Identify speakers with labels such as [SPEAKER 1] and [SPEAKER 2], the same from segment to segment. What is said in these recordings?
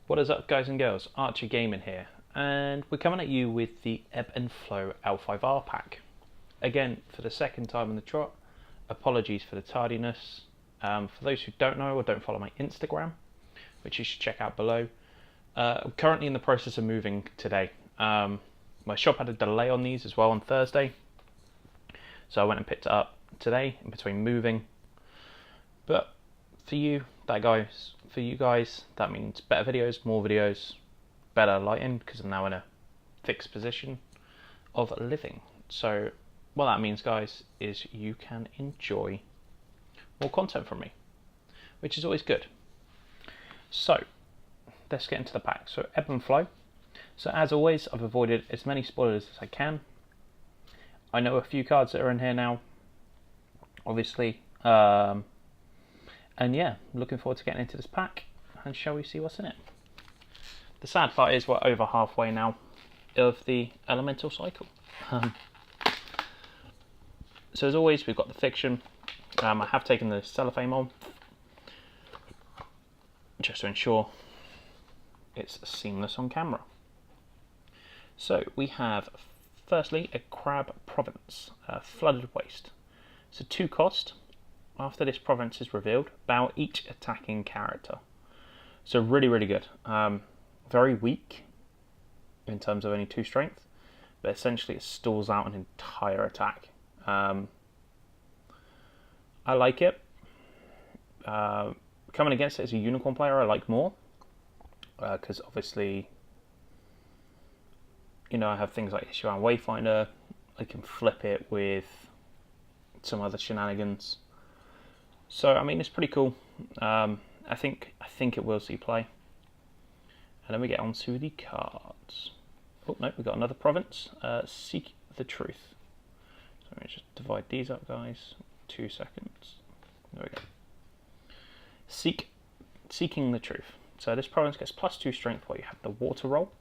[SPEAKER 1] What is up, guys and girls? Archer Gaming here, and we're coming at you with the Ebb and Flow L5R pack. Again, for the second time in the trot, apologies for the tardiness. For those who don't know or don't follow my Instagram, which you should check out below, I'm currently in the process of moving today. My shop had a delay on these as well on Thursday, so I went and picked it up today in between moving. But for you guys, that means better videos, more videos, better lighting, because I'm now in a fixed position of living. So what that means, guys, is you can enjoy more content from me, which is always good. So let's get into the pack. So Ebb and Flow. So as always, I've avoided as many spoilers as I can. I know a few cards that are in here now, obviously. And yeah, looking forward to getting into this pack, and shall we see what's in it. The sad part is we're over halfway now of the elemental cycle. So as always, we've got the fiction. I have taken the cellophane on, just to ensure it's seamless on camera. So we have, firstly, a Crab Province, Flooded Waste. So 2 cost. After this province is revealed, bow each attacking character. So really, really good. Very weak in terms of only 2 strength, but essentially it stalls out an entire attack. I like it. Coming against it as a unicorn player, I like more, because obviously, you know, I have things like Issue and Wayfinder. I can flip it with some other shenanigans. So I mean, it's pretty cool. I think it will see play. And then we get on to the cards. Oh no, we got another province. Seek the Truth. So let me just divide these up, guys. 2 seconds. There we go. Seeking the Truth. So this province gets +2 strength while you have the water roll.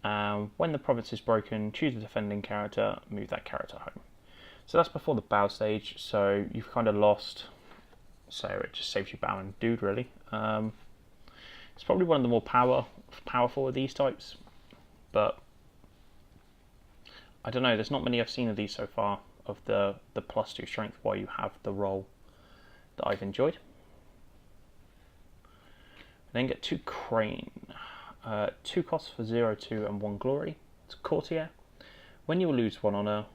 [SPEAKER 1] When the province is broken, choose a defending character, move that character home. So that's before the bow stage, so you've kind of lost, so it just saves you bow and dude, really. It's probably one of the more powerful of these types, but I don't know, there's not many I've seen of these so far, of the +2 strength while you have the roll, that I've enjoyed. And then get 2 Crane, 2 costs for 0, 2 and 1 glory. It's a Courtier. When you lose 1 honor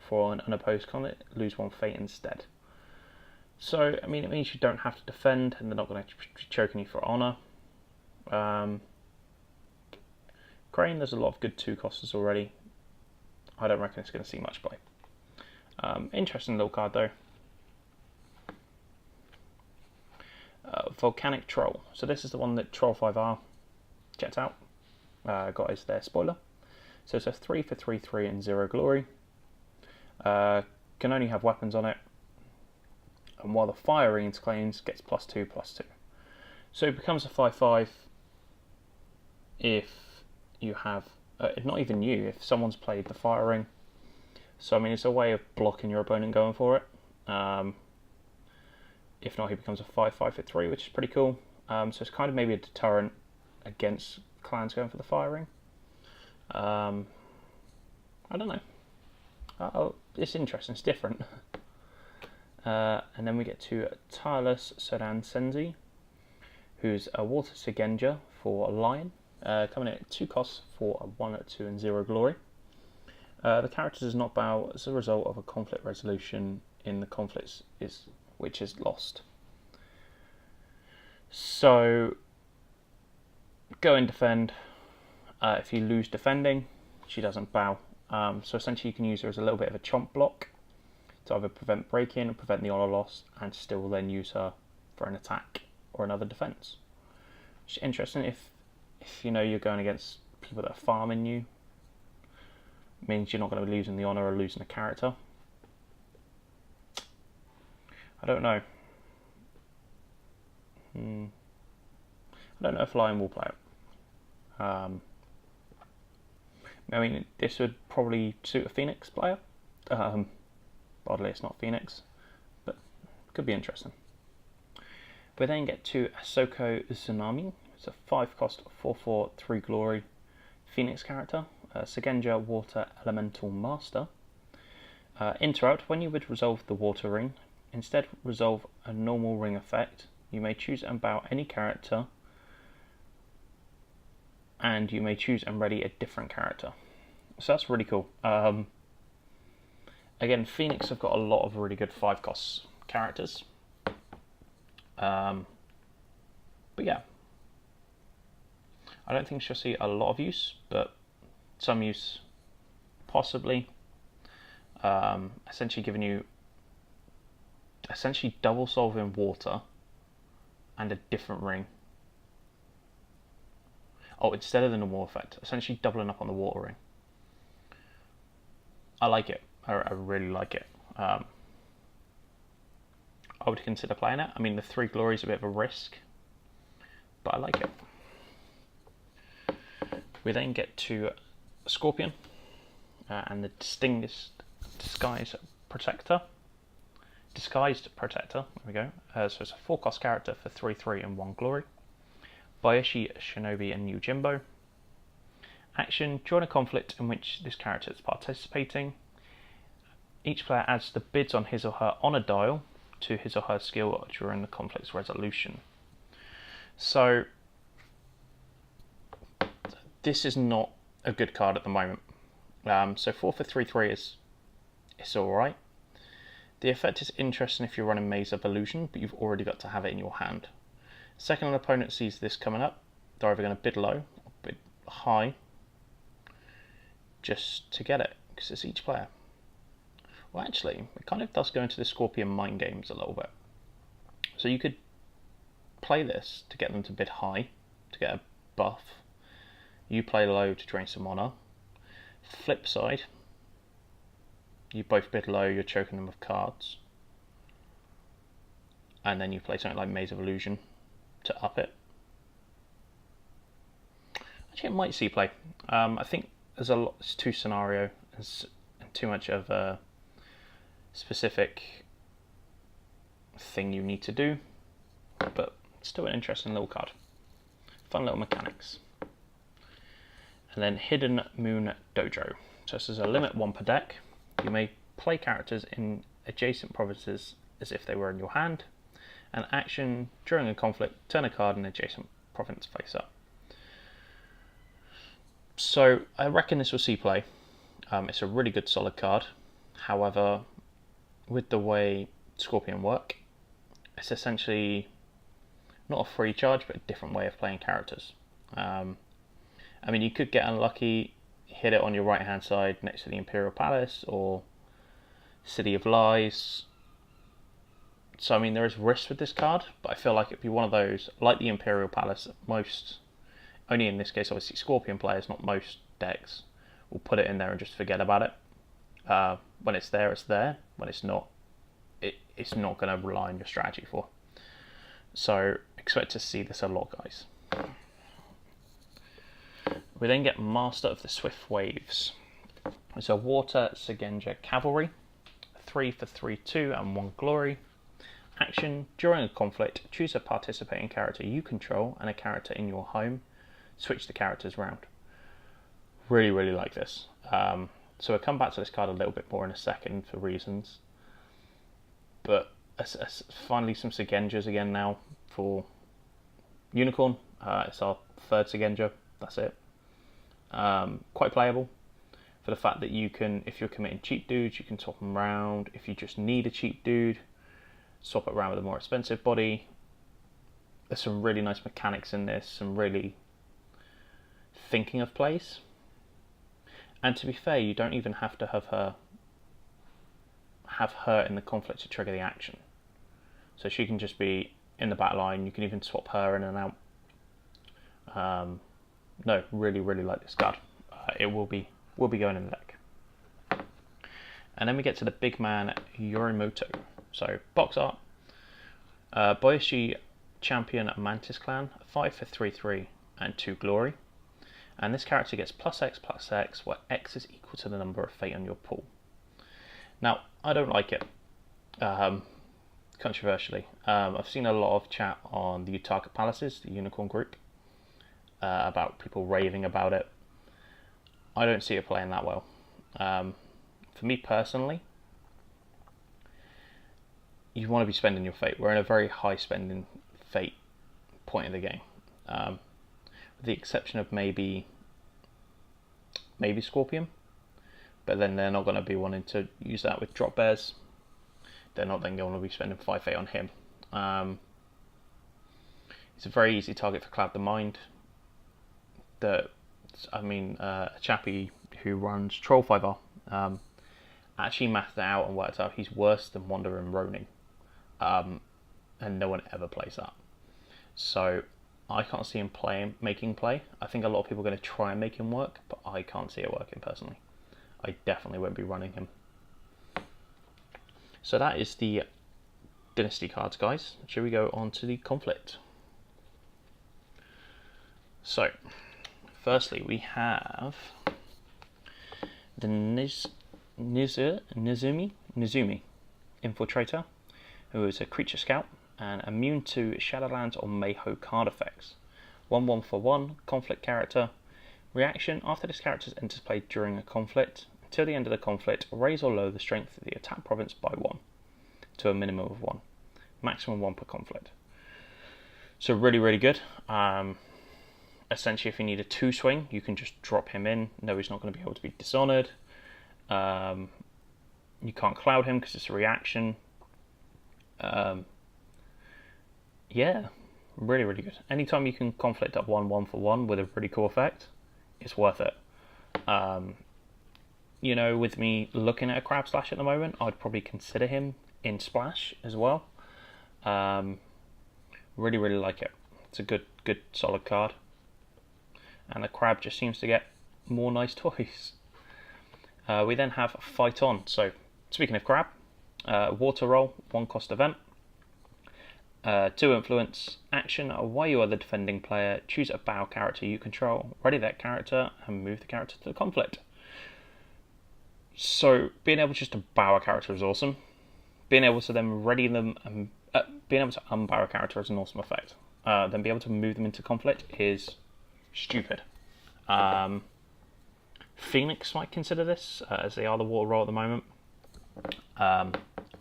[SPEAKER 1] for an unopposed combat, lose 1 fate instead. So, I mean, it means you don't have to defend, and they're not going to be choking you for honor. Crane, there's a lot of good 2 costers already. I don't reckon it's going to see much play. Interesting little card though. Volcanic Troll. So this is the one that Troll 5R checked out. Got as their spoiler. So it's a 3 for 3, 3 and 0 glory. Can only have weapons on it, and while the firing claims gets +2/+2. So it becomes a 5/5 if you have, not even you, if someone's played the firing. So I mean, it's a way of blocking your opponent going for it. If not, he becomes a 5/5 for 3, which is pretty cool. So it's kind of maybe a deterrent against clans going for the firing. I don't know. It's interesting, it's different. And then we get to Tireless Sodan Senzi, who's a Water Sigenja for a Lion, coming in at 2 costs for a 1, 2 and 0 glory. The character does not bow as a result of a conflict resolution in the conflict which is lost. So go and defend. If you lose defending, she doesn't bow. So essentially you can use her as a little bit of a chomp block to either prevent break-in or prevent the honor loss, and still then use her for an attack or another defense. Which is interesting if you know you're going against people that are farming you. It means you're not going to be losing the honor or losing a character. I don't know. I don't know if Lion will play it. I mean, this would probably suit a Phoenix player. Oddly, it's not Phoenix, but could be interesting. We then get to Ahsoka Tsunami, It's a 5 cost, 4/4, 3 glory Phoenix character, Segenja Water Elemental Master. Interrupt, when you would resolve the water ring, instead resolve a normal ring effect. You may choose and bow any character, and you may choose and ready a different character. So that's really cool. Again, Phoenix have got a lot of really good 5 cost characters. But yeah, I don't think she'll see a lot of use, but some use possibly. Essentially giving you double solving water and a different ring. Oh, instead of the normal effect, essentially doubling up on the water ring. I like it. I really like it. I would consider playing it. I mean, the 3 glory is a bit of a risk, but I like it. We then get to Scorpion and the Disguised Protector. There we go. So it's a 4 cost character for 3/3 and 1 glory. Bayashi, Shinobi, and Yojimbo. Action: join a conflict in which this character is participating. Each player adds the bids on his or her honor dial to his or her skill during the conflict's resolution. So this is not a good card at the moment. So 4 for 3/3 it's alright. The effect is interesting if you're running Maze of Illusion, but you've already got to have it in your hand. Second, an opponent sees this coming up, they're either going to bid low or bid high just to get it, because it's each player. Well, actually, it kind of does go into the Scorpion mind games a little bit. So you could play this to get them to bid high, to get a buff. You play low to drain some mana. Flip side, you both bid low, you're choking them with cards. And then you play something like Maze of Illusion to up it. Actually, it might see play. I think it's too scenario and too much of a specific thing you need to do, but still an interesting little card. Fun little mechanics. And then Hidden Moon Dojo. So this is a limit 1 per deck. You may play characters in adjacent provinces as if they were in your hand. An action: during a conflict, turn a card in adjacent province face up. So I reckon this will see play. It's a really good solid card. However, with the way Scorpion work, it's essentially not a free charge, but a different way of playing characters. I mean, you could get unlucky, hit it on your right hand side next to the Imperial Palace or City of Lies. So I mean, there is risk with this card, but I feel like it'd be one of those, like the Imperial Palace, most, only in this case obviously Scorpion players, not most decks, will put it in there and just forget about it. When it's there, it's there. When it's not, it's not going to rely on your strategy for. So expect to see this a lot, guys. We then get Master of the Swift Waves. It's a Water Segenja Cavalry, 3 for 3/2 and 1 glory. Action: during a conflict, choose a participating character you control and a character in your home. Switch the characters round. Really, really like this. So we'll come back to this card a little bit more in a second for reasons. But finally some Segenjas again now for Unicorn. It's our 3rd Segenja, that's it. Quite playable for the fact that you can, if you're committing cheap dudes, you can swap them around. If you just need a cheap dude, swap it around with a more expensive body. There's some really nice mechanics in this, some really thinking of plays. And to be fair, you don't even have to have her in the conflict to trigger the action. So she can just be in the back line. You can even swap her in and out. No, really, really like this card. It will be going in the deck. And then we get to the big man Yorimoto. So box art, Boyashi Champion Mantis Clan, 5 for 3/3 and 2 glory. And this character gets +X/+X, where X is equal to the number of fate on your pool. Now, I don't like it, controversially. I've seen a lot of chat on the Utaka Palaces, the Unicorn group, about people raving about it. I don't see it playing that well. For me personally, you want to be spending your fate. We're in a very high spending fate point of the game, with the exception of maybe Scorpion, but then they're not going to be wanting to use that with drop bears. They're not then going to be spending 5 fate on him. It's a very easy target for Cloud the Mind. A chappie who runs Troll 5R actually mathed it out and worked out he's worse than Wander and Ronin, and no one ever plays that. So I can't see him making play. I think a lot of people are going to try and make him work, but I can't see it working personally. I definitely won't be running him. So that is the Dynasty cards, guys. Should we go on to the conflict? So, firstly, we have the Nizumi Infiltrator, who is a creature scout and immune to Shadowlands or Mayho card effects. 1/1 for 1, conflict character. Reaction: after this character enters play during a conflict, until the end of the conflict, raise or lower the strength of the attack province by 1 to a minimum of 1. Maximum 1 per conflict. So really, really good. Essentially, if you need a 2 swing, you can just drop him in. No, he's not going to be able to be dishonored. You can't cloud him because it's a reaction. Yeah, really, really good. Anytime you can conflict up 1/1 for 1 with a really cool effect, it's worth it. With me looking at a Crab Slash at the moment, I'd probably consider him in Splash as well. Really, really like it. It's a good, solid card. And the Crab just seems to get more nice toys. We then have Fight On. So, speaking of Crab, Water Roll, 1 cost event. 2 influence. Action: while you are the defending player, choose a bow character you control, ready that character, and move the character to the conflict. So, being able just to bow a character is awesome. Being able to then ready them and being able to unbow a character is an awesome effect. Then be able to move them into conflict is stupid. Phoenix might consider this, as they are the water roll at the moment. I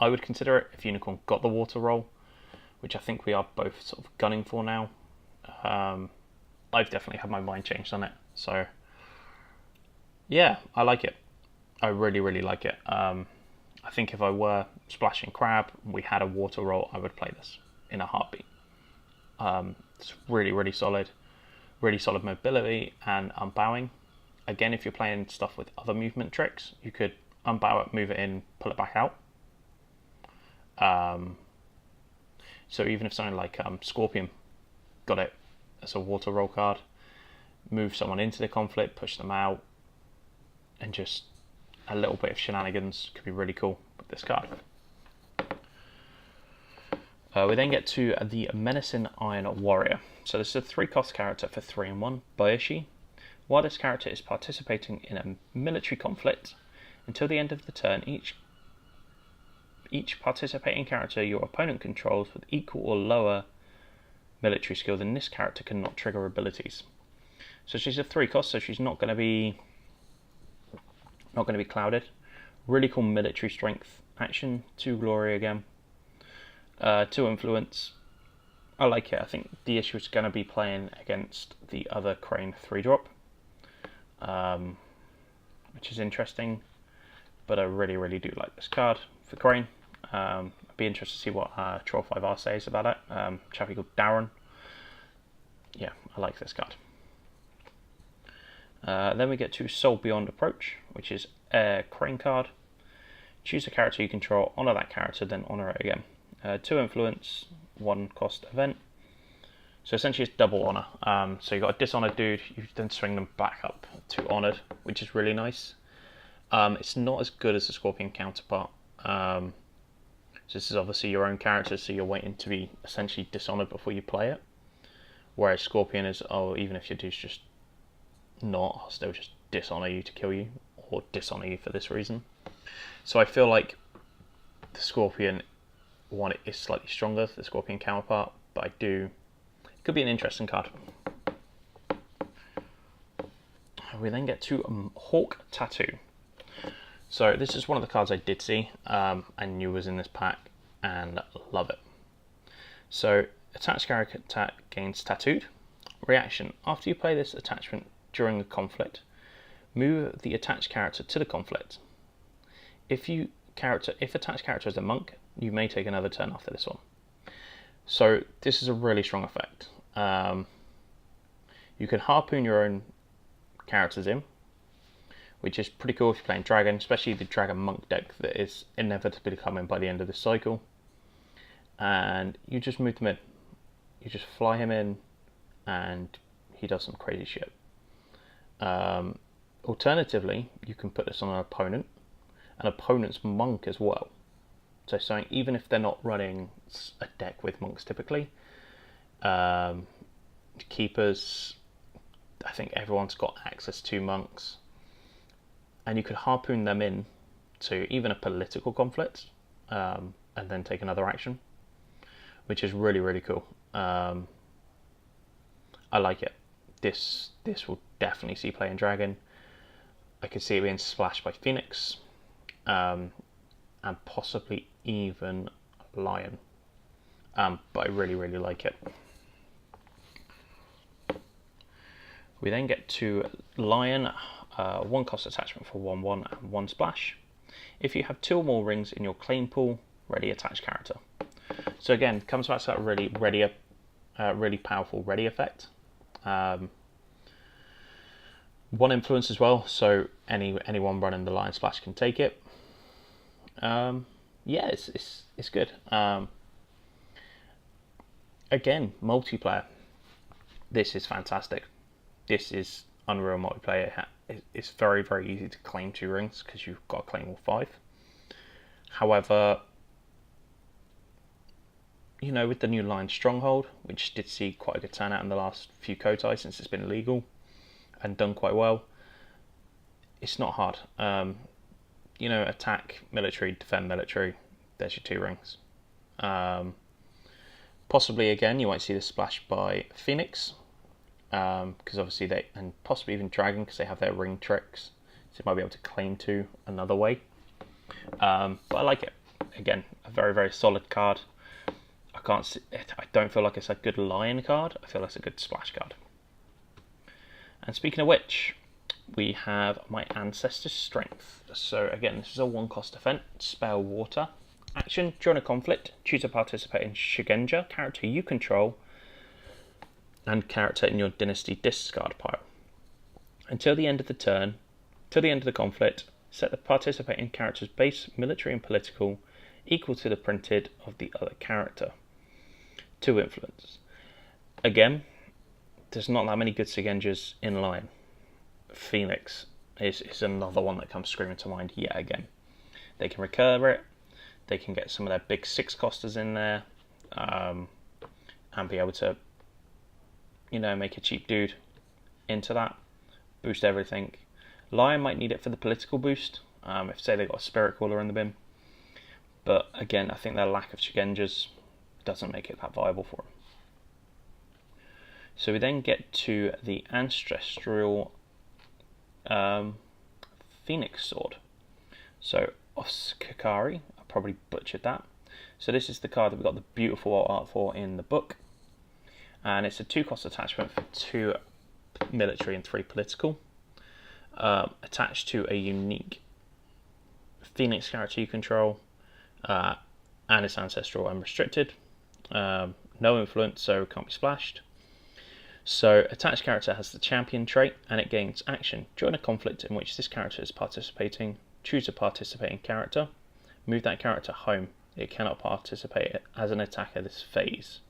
[SPEAKER 1] would consider it if Unicorn got the water roll, which I think we are both sort of gunning for now. I've definitely had my mind changed on it. So, yeah, I like it. I really, really like it. I think if I were splashing Crab, we had a water roll, I would play this in a heartbeat. It's really, really solid. Really solid mobility and unbowing. Again, if you're playing stuff with other movement tricks, you could unbow it, move it in, pull it back out. So even if something like Scorpion got it as a water roll card, move someone into the conflict, push them out, and just a little bit of shenanigans could be really cool with this card. We then get to the Menacing Iron Warrior. So this is a 3-cost character for 3/1, Boyashi. While this character is participating in a military conflict, until the end of the turn, each participating character your opponent controls with equal or lower military skill than this character cannot trigger abilities. So she's a 3-cost, so she's not going to be clouded. Really cool military strength action, 2 glory again. 2 influence. I like it. I think the issue is going to be playing against the other Crane 3-drop, which is interesting, but I really, really do like this card for Crane. I'd be interested to see what Troll 5R says about it. Chappie called Darren. Yeah, I like this card. Then we get to Soul Beyond Approach, which is a Crane card. Choose a character you control, honour that character, then honour it again. 2 influence, 1 cost event. So essentially it's double honour. So you've got a dishonoured dude, you then swing them back up to honoured, which is really nice. It's not as good as the Scorpion counterpart. So this is obviously your own character, so you're waiting to be essentially dishonoured before you play it. Whereas Scorpion is, even if your dude's just not, I'll still just dishonour you to kill you, or dishonour you for this reason. So I feel like the Scorpion one is slightly stronger, the Scorpion counterpart, but it could be an interesting card. We then get to Hawk Tattoo. So this is one of the cards I did see and knew was in this pack, and love it. So attached character gains tattooed. Reaction: after you play this attachment during the conflict, move the attached character to the conflict. If attached character is a monk, you may take another turn after this one. So this is a really strong effect. You can harpoon your own characters in, which is pretty cool if you're playing dragon, especially the dragon monk deck that is inevitably coming by the end of this cycle. And you just move them in. You just fly him in and he does some crazy shit. Alternatively, you can put this on an opponent's monk as well. So even if they're not running a deck with monks typically, keepers, I think everyone's got access to monks, and you could harpoon them in to even a political conflict, and then take another action, which is really, really cool. I like it. This will definitely see play in Dragon. I could see it being splashed by Phoenix, and possibly even Lion. But I really, really like it. We then get to Lion, 1 cost attachment for 1/1 and 1 splash. If you have 2 or more rings in your claim pool, ready attached character. So again, comes back to that really powerful ready effect. 1 influence as well, so anyone running the Lion splash can take it. Yeah, it's good. Again, multiplayer. This is fantastic. This is unreal multiplayer. It's very, very easy to claim 2 rings because you've got to claim all 5. However, you know, with the new Lion Stronghold, which did see quite a good turnout in the last few Kotai since it's been illegal and done quite well, it's not hard. You know, attack military, defend military, there's your 2 rings. Possibly again, you might see this splash by Phoenix, because obviously and possibly even Dragon, because they have their ring tricks, so you might be able to claim 2 another way. But I like it. Again, a very, very solid card. I don't feel like it's a good Lion card. I feel like it's a good splash card. And speaking of which, we have my Ancestor's Strength. So again, this is a 1 cost event. Spell Water. Action: during a conflict, choose to participate in Shigenja, character you control, and character in your Dynasty discard pile. Until the end of the turn, till the end of the conflict, set the participating character's base military and political equal to the printed of the other character. 2 influence. Again, there's not that many good Shigenjas in Lion. Phoenix is another one that comes screaming to mind yet again. They can recur it, they can get some of their big 6-costers in there, and be able to, you know, make a cheap dude into that, boost everything. Lion might need it for the political boost, if say they got a Spirit Caller in the bin, but again, I think their lack of Shigenjas doesn't make it that viable for them. So we then get to the Ancestral Phoenix Sword. So Oskakari, I probably butchered that. So this is the card that we got the beautiful art for in the book, and it's a 2 cost attachment for 2 military and 3 political, attached to a unique Phoenix character you control, and it's ancestral and restricted. No influence, so can't be splashed. So attached character has the champion trait, and it gains action during a conflict in which this character is participating. Choose a participating character, move that character home. It cannot participate as an attacker this phase.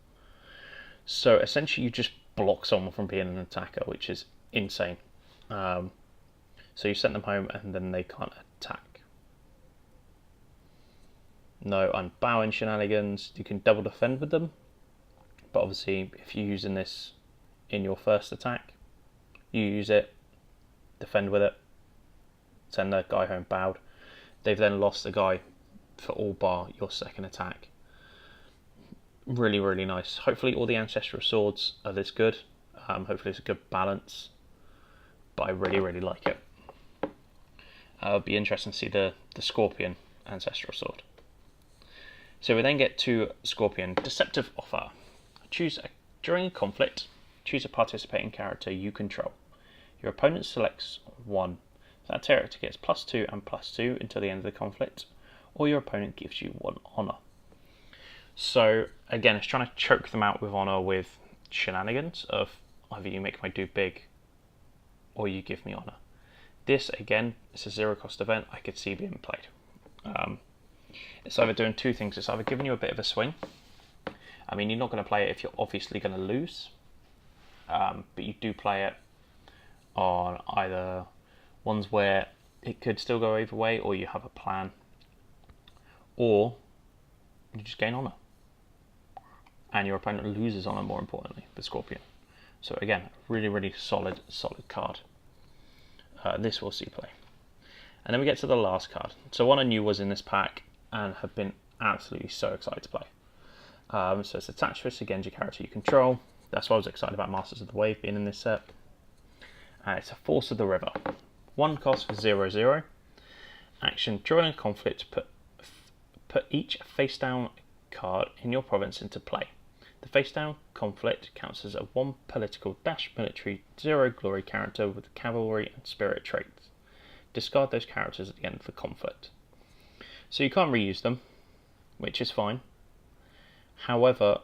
[SPEAKER 1] So essentially you just block someone from being an attacker, which is insane. So you send them home and then they can't attack. No unbowing shenanigans. You can double defend with them, but obviously if you're using this in your first attack, you use it, defend with it, send the guy home bowed. They've then lost the guy for all bar your second attack. Really, really nice. Hopefully all the ancestral swords are this good. Hopefully it's a good balance. but I really like it. It'll be interesting to see the Scorpion Ancestral Sword. So we then get to Scorpion Deceptive Offer. During a conflict, choose a participating character you control. Your opponent selects one. That character gets +2 and +2 until the end of the conflict, or your opponent gives you 1 honor. So again, it's trying to choke them out with honor with shenanigans of either you make my dude big or you give me honor. This again, it's a 0 cost event I could see being played. It's either doing two things. It's either giving you a bit of a swing. I mean, you're not going to play it if you're obviously going to lose, but you do play it on either ones where it could still go either way, or you have a plan, or you just gain honor and your opponent loses honor, more importantly, the Scorpion. So again, really solid card. This will see play. And then we get to the last card. So one I knew was in this pack and have been absolutely so excited to play. So it's attached to a Genji character you control. That's why I was excited about Masters of the Wave being in this set. It's a Force of the River. 1 cost for 0/0. Action, during a conflict, put each face down card in your province into play. The face down conflict counts as a 1 political - military 0 glory character with cavalry and spirit traits. Discard those characters at the end of the conflict. So you can't reuse them, which is fine. However,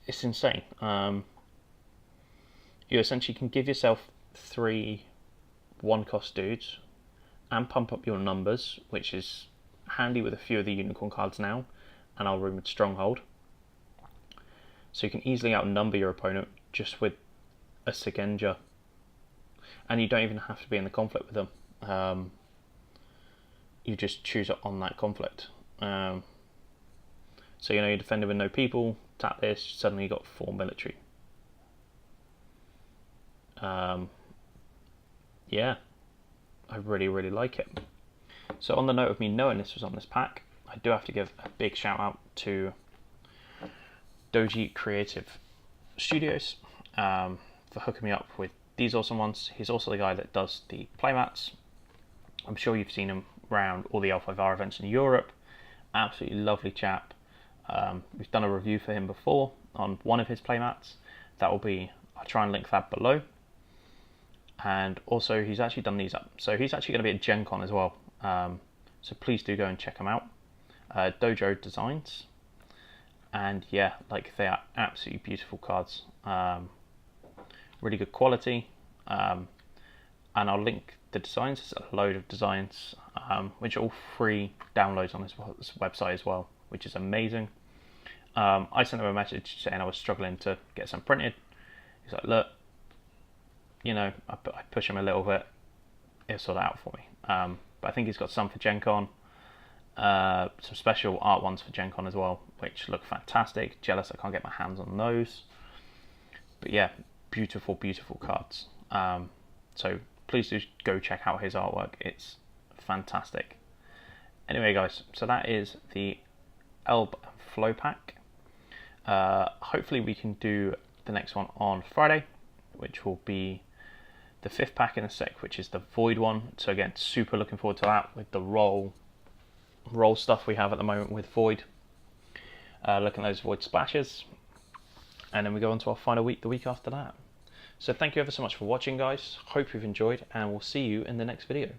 [SPEAKER 1] it's insane. You essentially can give yourself 3 1-cost dudes and pump up your numbers, which is handy with a few of the unicorn cards now, and I'll rumored Stronghold. So you can easily outnumber your opponent just with a Sigenja, and you don't even have to be in the conflict with them. You just choose it on that conflict. So you're defending with no people, tap this, suddenly you got 4 military. Yeah, I really like it. So on the note of me knowing this was on this pack, I do have to give a big shout out to Dojo Creative Studios for hooking me up with these awesome ones. He's also the guy that does the playmats. I'm sure you've seen him around all the L5R events in Europe. Absolutely lovely chap. We've done a review for him before on one of his playmats. I'll try and link that below. And also he's actually done these up. So he's actually going to be at Gen Con as well. So please do go and check him out. Dojo Designs. And yeah, they are absolutely beautiful cards. Really good quality. And I'll link the designs. There's a load of designs, which are all free downloads on his website as well, which is amazing. I sent him a message saying I was struggling to get some printed. He's like, look, I push him a little bit, he'll sort it out for me. But I think he's got some for Gen Con, some special art ones for Gen Con as well, which look fantastic. Jealous I can't get my hands on those. But yeah, beautiful cards. So please do go check out his artwork, it's fantastic. Anyway guys, so that is the Ebb and Flow pack. Hopefully we can do the next one on Friday, which will be the 5th pack in a sec, which is the Void one. So again, super looking forward to that with the roll stuff we have at the moment with Void. Looking at those Void splashes. And then we go on to our final week, the week after that. So thank you ever so much for watching, guys. Hope you've enjoyed, and we'll see you in the next video.